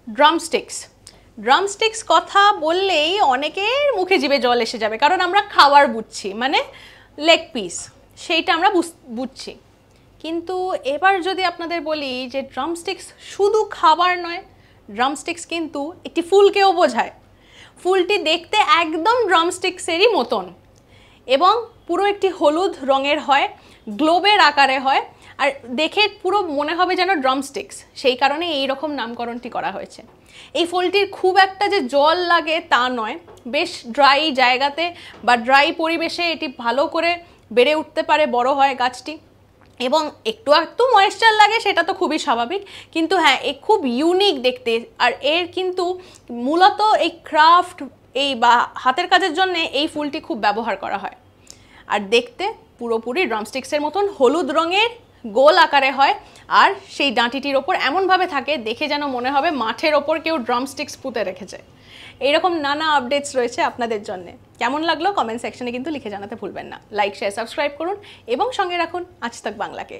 Drumsticks. Drumsticks কথা বললেই অনেকের মুখে জিভে জল এসে যাবে, কারণ আমরা খাবার বুঝছি, মানে লেগ পিস, সেইটা আমরা বুঝছি। কিন্তু এবার যদি আপনাদের বলি যে ড্রামস্টিক্স শুধু খাবার নয়, ড্রামস্টিক্স কিন্তু একটি ফুলকেও বোঝায়। ফুলটি দেখতে একদম ড্রামস্টিক্সেরই মতন এবং পুরো একটি হলুদ রঙের হয়, গ্লোবের আকারে হয়, আর দেখে পুরো মনে হবে যেন ড্রামস্টিক্স, সেই কারণে এই রকম নামকরণটি করা হয়েছে। এই ফুলটির খুব একটা যে জল লাগে তা নয়, বেশ ড্রাই জায়গাতে বা ড্রাই পরিবেশে এটি ভালো করে বেড়ে উঠতে পারে, বড় হয় গাছটি, এবং একটু একটু ময়েশ্চার লাগে, সেটা তো খুবই স্বাভাবিক। কিন্তু হ্যাঁ, এ খুব ইউনিক দেখতে, আর এর কিন্তু মূলত এই ক্রাফট এই বা হাতের কাজের জন্য এই ফুলটি খুব ব্যবহার করা হয়। আর দেখতে পুরোপুরি ড্রামস্টিক্সের মতন হলুদ রঙের, গোল আকারে হয়, আর সেই ডাঁটিটির ওপর এমনভাবে থাকে দেখে যেন মনে হবে মাঠের ওপর কেউ ড্রামস্টিক্স পুঁতে রেখেছে। এইরকম নানা আপডেটস রয়েছে আপনাদের জন্য। কেমন লাগলো কমেন্ট সেকশনে কিন্তু লিখে জানাতে ভুলবেন না। লাইক, শেয়ার, সাবস্ক্রাইব করুন এবং সঙ্গে রাখুন আজ তাক বাংলাকে।